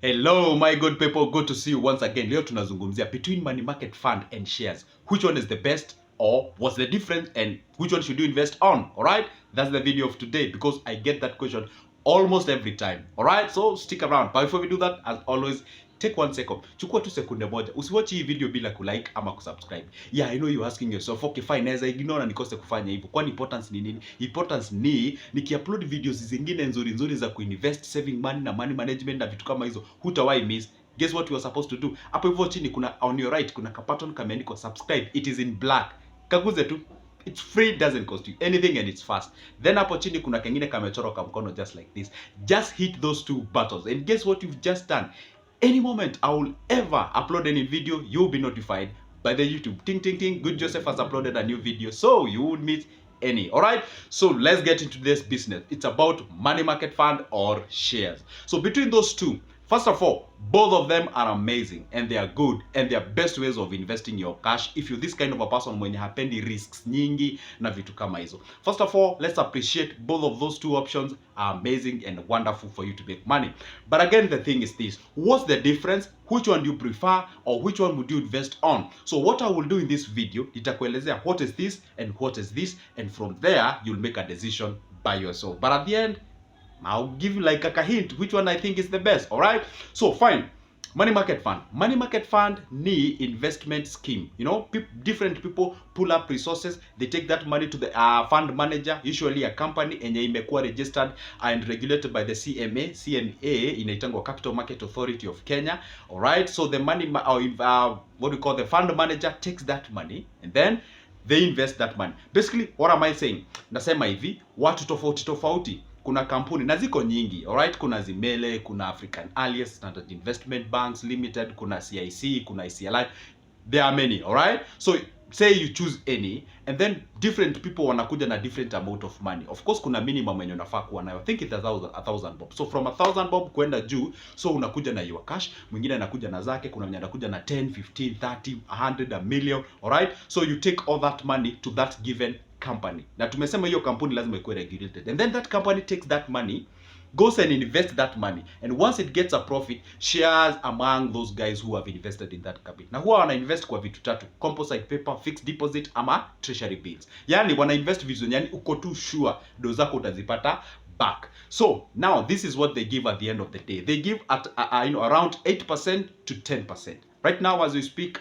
Hello my good people, good to see you once again. Leo tunazungumzia between money market fund and shares. Which one is the best, or what's the difference, and which one should you invest on? All right, that's the video of today because I get that question almost every time. All right, so stick around. But before we do that, as always, take 1 second. Chukua tu sekunde moja. Usiwatch hii video bila kulike ama kusubscribe. Yeah, I know you're asking yourself, okay fine, naweza ignore na nikose kufanya hivyo. Kwani importance ni nini? Importance ni nikiupload videos zingine nzuri za kuinvest, saving money na money management na vitu kama hizo, hutawahi miss. Guess what you are supposed to do? Hapo hivyo chini kuna on your right kuna button kameandikwa subscribe. It is in black. Kaguze tu. It's free, doesn't cost you anything and it's fast. Then hapo chini kuna kengine kamechorwa kwa mkono just like this. Just hit those two buttons and guess what you've just done? Any moment I will ever upload any video, you'll be notified by the YouTube. Ting ting ting, Good Joseph has uploaded a new video, so you won't miss any. All right, so let's get into this business. It's about money market fund or shares. So between those two, first of all, both of them are amazing and they are good and they are best ways of investing your cash if you're this kind of a person mwenye hapendi risks nyingi na vitu kama hizo. First of all, let's appreciate both of those two options are amazing and wonderful for you to make money. But again, the thing is this, what's the difference? Which one do you prefer, or which one would you invest on? So what I will do in this video, nitakuelezea what is this and what is this, and from there you'll make a decision by yourself. But at the end, I'll give you like a hint which one I think is the best. All right, so fine. Money market fund. Money market fund ni investment scheme. You know, different people pull up resources. They take that money to the fund manager, usually a company enye imekuwa registered and regulated by the CMA inaitangwa Capital Market Authority of Kenya. All right, so the money what we call the fund manager takes that money and then they invest that money. Basically, what am I saying? Nasema hivi, watu tofauti kuna kampuni na ziko nyingi. Alright, kuna Zimele, kuna African Alliance, Standard Investment Banks Limited, kuna CIC, kuna ICLI. There are many. Alright, so say you choose any and then different people wanakuja na different amount of money. Of course kuna minimum yenye unafaa kuwa nayo. I think it's 1,000 bob. So from 1,000 bob kwenda juu, so unakuja na your cash, mwingine anakuja na zake, kuna mwenye anakuja na 10, 15, 30, 100, a million. Alright, so you take all that money to that given company. Na tumesema hiyo kampuni lazima ikuwe regulated. And then that company takes that money, goes and invest that money, and once it gets a profit, shares among those guys who have invested in that company. Na huwa wana invest kwa vitu tatu: composite paper, fixed deposit ama treasury bills. Yani wana invest vitu yani uko tu sure do zako utazipata back. So now this is what they give at the end of the day. They give at around 8% to 10%. Right now as we speak,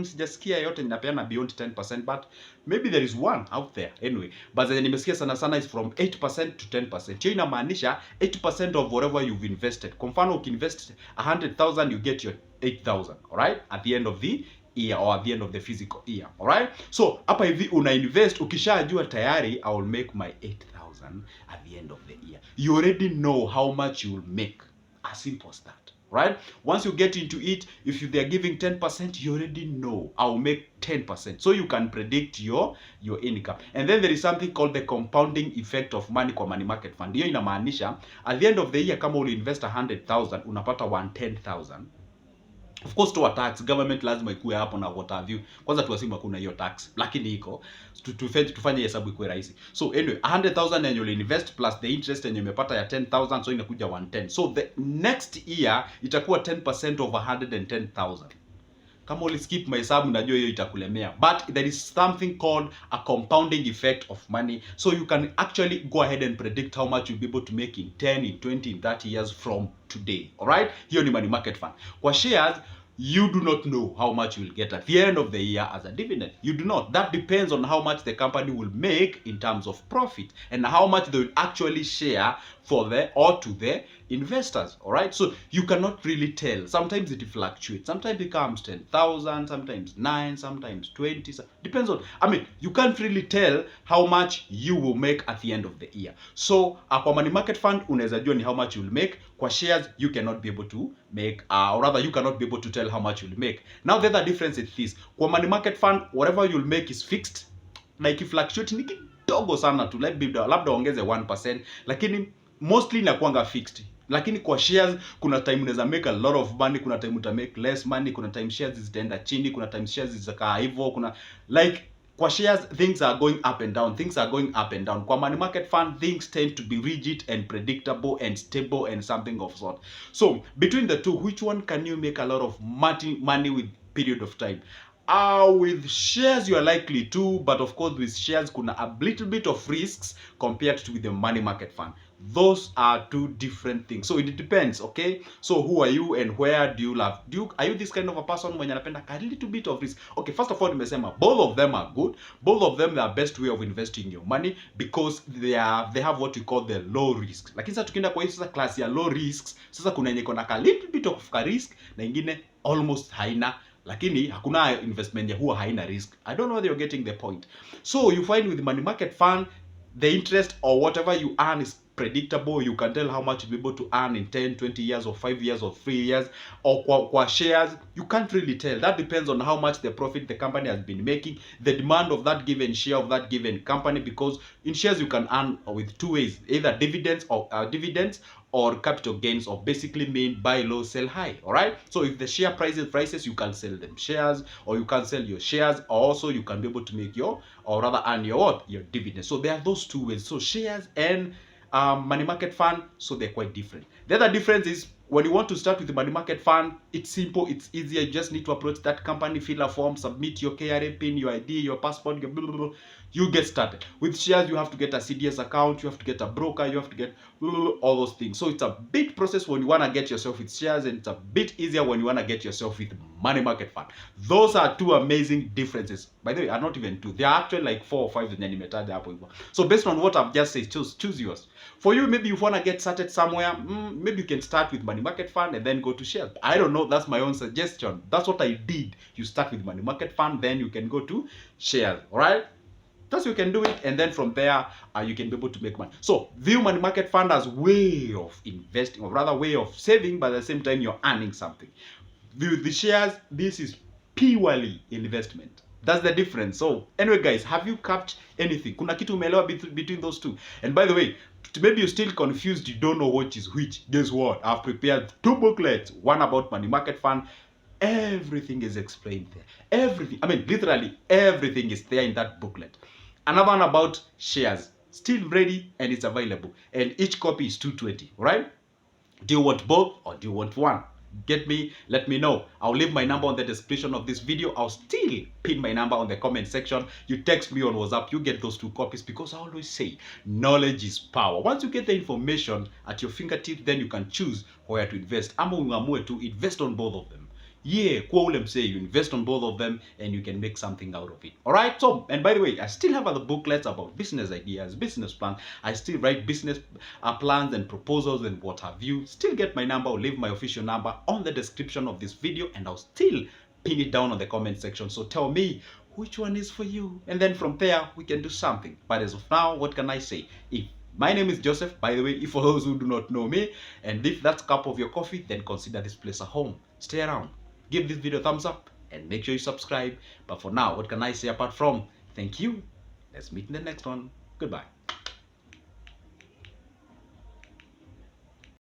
sijasikia yote ninapeana beyond 10%, but maybe there is one out there anyway. But zenye nimesikia sana is from 8% to 10%. Hiyo inamaanisha 8% of whatever you've invested. Kwa mfano ukiinvest 100,000 you get your 8,000, all right, at the end of the year or at the end of the physical year. All right, so hapa hivi una invest, ukishajua tayari I will make my 8,000 at the end of the year. You already know how much you will make. As simple as that. Right? Once you get into it, if they're giving 10%, you already know I'll make 10%. So you can predict your income. And then there is something called the compounding effect of money kwa money market fund. Hiyo inamaanisha at the end of the year kama uli invest 100,000 unapata 110,000. Of course to a tax, government lazima ikuwe hapo na what have you. Kwanza tuwasimu hakuna hiyo tax, lakini iko tufanye hesabu ikuwe rahisi. So anyway, 100,000 annual invest plus the interest yenye umepata ya 10,000, so inakuja 110. So the next year itakuwa 10% of 110,000. Kama uli skip mahesabu najua hiyo itakulemea, but there is something called a compounding effect of money, so you can actually go ahead and predict how much you'll be able to make in 10, in 20, in 30 years from today. All right, hiyo ni money market fund. Kwa shares, you do not know how much you will get at the end of the year as a dividend. You do not. That depends on how much the company will make in terms of profit and how much they will actually share for the or to the investors. All right, so you cannot really tell. Sometimes it fluctuates. Sometimes it becomes 10,000, sometimes 9, sometimes 20. Depends on, I mean, you can't really tell how much you will make at the end of the year. So kwa money market fund unaweza jua ni how much you will make. Kwa shares you cannot be able to make, or rather you cannot be able to tell how much you will make. Now the other difference is this: kwa money market fund whatever you will make is fixed, na ikifluctuate ni kidogo sana tu, labda ongeze 1%, lakini mostly inakuanga fixed. Lakini kwa shares kuna time unaweza make a lot of money, kuna time uta make less money, kuna time shares zitaenda chini, kuna time shares zitakaa hivyo, kuna like Kwa shares, things are going up and down. Things are going up and down. Kwa money market fund, things tend to be rigid and predictable and stable and something of sort. So between the two, which one can you make a lot of money with period of time? With shares you are likely to, but of course with shares kuna a little bit of risks compared to with the money market fund. Those are two different things, so it depends. Okay, so who are you and where do you love? Are you this kind of a person mwenye anapenda a little bit of risk? Okay, first of all nimesema both of them are good. Both of them are best way of investing your money because they have what we call the low risks. Lakini sasa tukienda kwa hii sasa class ya low risks, sasa kuna yenye iko na a little bit of risk na ingine almost haina, lakini hakuna investment ya huwa haina risk. I don't know whether you're getting the point. So you find with money market fund, the interest or whatever you earn is predictable. You can tell how much you'll be able to earn in 10, 20 years or 5 years or 3 years. Or kwa shares, you can't really tell. That depends on how much the profit the company has been making, the demand of that given share of that given company, because in shares you can earn with two ways, either dividends or capital gains, or basically mean buy low, sell high. All right, so if the share prices, you can sell them shares, or you can sell your shares, or also you can be able to make your, or rather earn your what, your dividends. So there are those two ways. So shares and money market fund, so they're quite different. The other difference is when you want to start with the money market fund, it's simple, it's easier. You just need to approach that company, fill a form, submit your KRA pin, your ID, your passport, your blah, blah, blah. You get started. With shares, you have to get a CDS account, you have to get a broker, you have to get blah, blah, blah, all those things. So it's a big process when you want to get yourself with shares, and it's a bit easier when you want to get yourself with money market fund. Those are two amazing differences. By the way, are not even two. They are actually like 4 or 5 zenye nimetaja hapo hivyo. So based on what I've just said, choose yours. For you, maybe you want to get started somewhere, maybe you can start with money market fund and then go to shares. I don't know, that's my own suggestion. That's what I did. You start with money market fund, then you can go to shares. All right, that's you can do it, and then from there you can be able to make money. So view money market fund as way of investing, or rather way of saving, but at the same time you're earning something. View the shares, this is purely investment. That's the difference. So anyway guys, have you captured anything? Kuna kitu umeelewa between those two? And by the way, maybe you're still confused, you don't know which is which. Guess what? I've prepared 2 booklets, one about money market fund. Everything is explained there. Everything, I mean literally everything is there in that booklet. Another one about shares, still ready and it's available, and each copy is 220. Right? Do you want both or do you want one? Get me, let me know. I'll leave my number on the description of this video. I'll still pin my number on the comment section. You text me on WhatsApp, you get those 2 copies, because I always say knowledge is power. Once you get the information at your fingertips, then you can choose where to invest. Ama ungamue to invest on both of them. Yeah, kwa ule mse, you invest on both of them and you can make something out of it. Alright, so, and by the way, I still have other booklets about business ideas, business plans. I still write business plans and proposals and what have you. Still get my number, or leave my official number on the description of this video, and I'll still pin it down on the comment section. So tell me which one is for you, and then from there we can do something. But as of now, what can I say? My name is Joseph, by the way, if for those who do not know me, and if that's a cup of your coffee, then consider this place a home. Stay around. Give this video a thumbs up and make sure you subscribe. But for now, what can I say apart from thank you? Let's meet in the next one. Goodbye.